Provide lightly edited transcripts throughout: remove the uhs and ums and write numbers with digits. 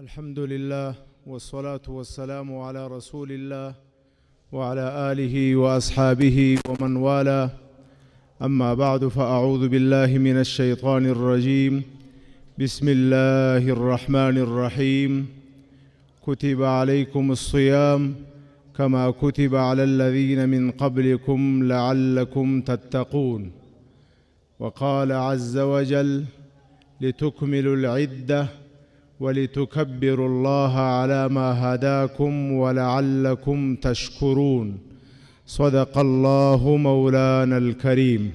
الحمد لله والصلاة والسلام على رسول الله وعلى آله وأصحابه ومن والاه. أما بعد، فأعوذ بالله من الشيطان الرجيم. بسم الله الرحمن الرحيم. كتب عليكم الصيام كما كتب على الذين من قبلكم لعلكم تتقون. وقال عز وجل: لتكملوا العدة ولتكبروا الله على ما هداكم ولعلكم تشكرون. صدق الله مولانا الكريم.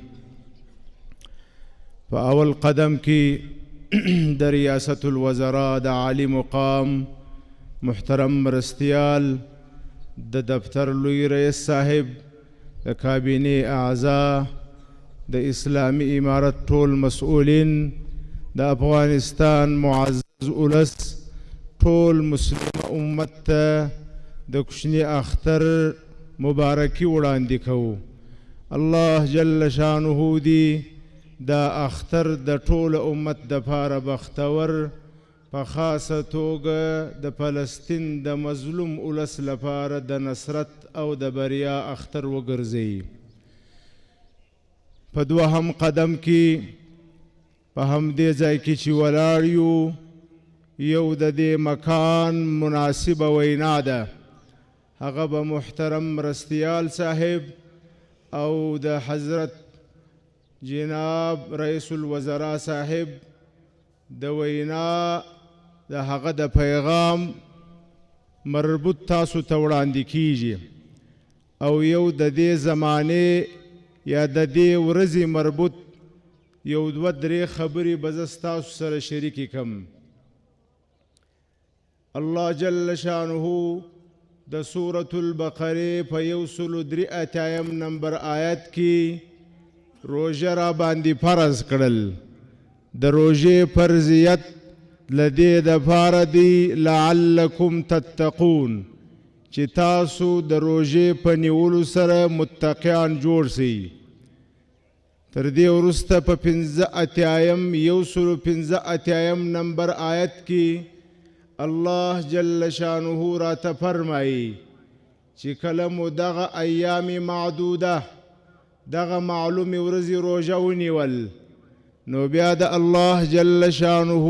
فأول قدم کی در ریاست الوزراء د عالی مقام محترم مرستیال د دفتر لوی رئیس صاحب د کابینه اعضاء د اسلامی امارت ټول مسؤولین د افغانستان معزز اولس ټول مسلم امت ته د کوچني اختر مبارکي وړاندې کوو. الله جل شانه دی دا اختر د ټول امت د پاره بختور، په خاصه توګه د فلسطین د مظلوم اولس لپاره د نصرت او د بریا اختر وګرځي. په دوهم قدم کې په همدې ځای کې چې ولاړ یو، یو د دې مکان مناسبه وینا ده. هغه به محترم مرستیال صاحب او د حضرت جناب رئیس الوزراء صاحب د وینا د هغه د پیغام مربوط تاسو ته وړاندې کیږي، او یو د دې زمانې یا د دې ورځې مربوط یو دوه درې خبرې به زه ستاسو سره شریکې کړم. الله جل شانه د سورة البقره په 103 نمبر آیت کې روژه را باندې فرض کړل. د روژې فرضیت لدې دپاره دی لعلکم تتقون، چې تاسو د روژې په نیولو سره متقیان جوړ سئ. تر دې وروسته په 115 نمبر آیت کې الله جل شانه راته فرمایي چې کله مو دغه ایام معدوده، دغه معلومې ورځې روژه ونیول، نو بیا د الله جل شانه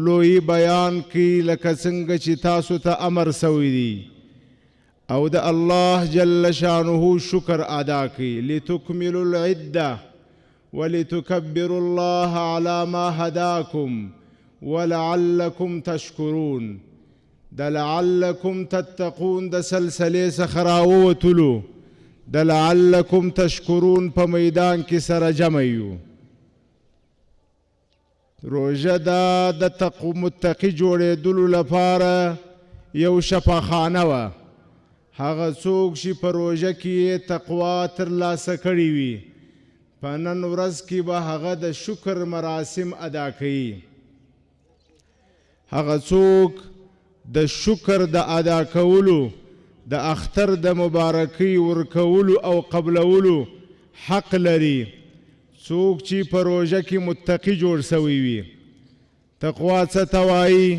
لوی بیان کی لکه څنګه چې تاسو ته امر سوی دی، او د الله جل شانه شکر ادا کی. لتکملوا العده ولتكبروا الله على ما هداكم ولعلكم تشكرون. د لعلكم تتقون د سلسلې څخه راووتلو، د لعلكم تشكرون په میدان کې سره جمع یو. روژه دا د متقي جوړېدلو لپاره یو شفاخانه وه. هغه څوک چې په روژه کې تقوا ترلاسه کړې وي، په نن ورځ کې به هغه د شکر مراسم ادا کوي. هغه څوک د شکر د ادا کولو، د اختر د مبارکۍ ورکولو او قبلولو حق لري، څوک چې په روژه کې متقي جوړ سوی وي. تقوا څه ته وایي؟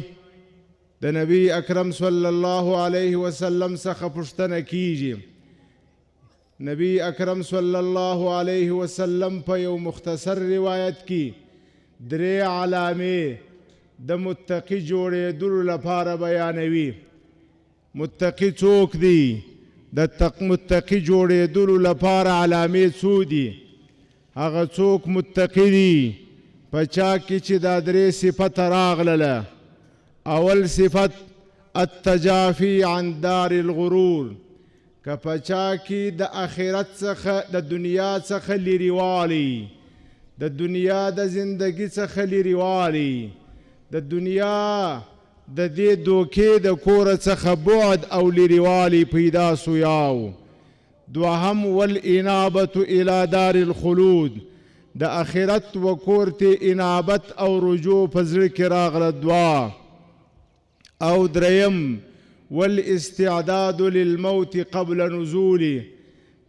د نبی اکرم صلی الله علیه وسلم څخه پوښتنه کیږي. نبی اکرم صلی الله علیه وسلم په یو مختصر روایت کې 3 علامې د متقي جوړېدلو لپاره بیانوي. متقي څوک دی؟ د متقي جوړېدلو لپاره علامې څو دي؟ هغه څوک متقي دی په چا کې چې دا 3 صفته راغلله. اول صفت التجافي عن دار الغرور، که په چا کې د آخرت څخه، د دنیا څخه لرېوالی، د دنیا د زندگی څخه لرېوالی، د دنیا د دې دوکې د کوره څخه بعد او لرېوالی پیدا سویاو. دوهم والانابة الى دار الخلود، د آخرت و کور ته انابت او رجوع په زړه کې راغله دعا. او دریم والاستعداد للموت قبل نزوله،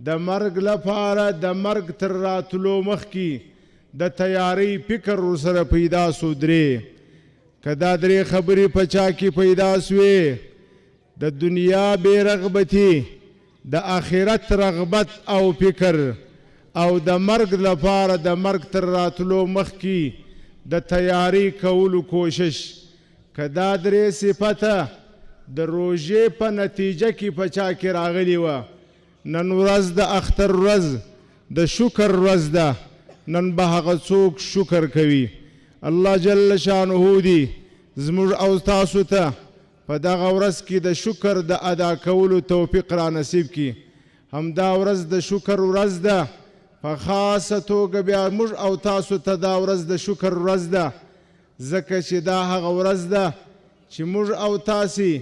د مرګ لپاره د مرګ تر راتلو مخکې د تیاری فکر سره پیدا سو. درې که دا درې خبرې په چا کې پیدا سوې د دنیا بې رغبتي د آخرت رغبت او فکر او د مرګ لپاره د مرګ تر راتلو مخکې د تیاری کولو کوشش که دا درې صفته د روژې په نتیجه کې په چا کې راغلی وه نن ورځ د اختر ورځ د شکر ورځ ده نن به هغه څوک شکر کوي الله جل شانه دی زموږ او تاسو ته په دغه ورځ کې د شکر د ادا کولو توفیق را نصیب کړي همدا ورځ د شکر ورځ ده په خاصه توګه بیا موږ او تاسو ته دا ورځ د شکر ورځ ده ځکه چې دا هغه ورځ ده چې موږ او تاسې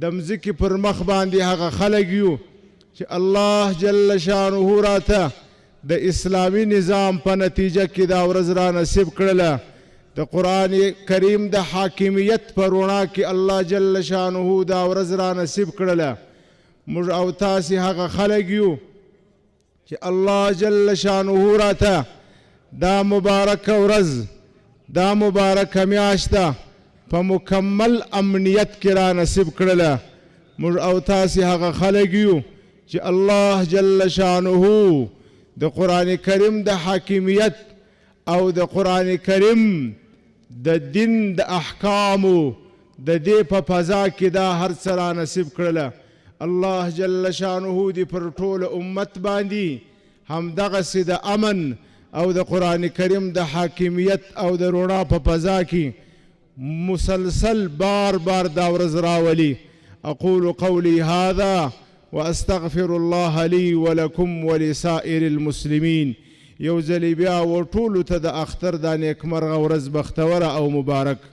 د مځکې پر مخ باندې هغه خلک یو چې الله جل شانه راته د اسلامي نظام په نتیجه کې دا ورځ را نصیب کړله د قرآن کریم د حاکمیت په رڼا کې الله جل شانه دا ورځ را نصیب کړله موږ او تاسې هغه خلک یو چې الله جل شانه راته دا مبارکه ورځ دا مبارکه میاشت ده په مکمل امنیت کې را نصیب کړله موږ او تاسې هغه خلک یو چې الله جل شانه د قرآن کریم د حاکمیت او د قرآن کریم د دین د احکامو د دې په فضا کې دا هر څه را نصیب کړله الله جل شانه دې پر ټول امت باندې همدغسې د امن او د قرآن کریم د حاکمیت او د رڼا په فضا کې مسلسل بار بار دا ورځ راولي اقول قولي هذا واستغفر الله لي ولكم ولسائر المسلمين یو ځلې بیا ورټولو ته د اختر دا نیکمرغه ورځ بختوره او مبارک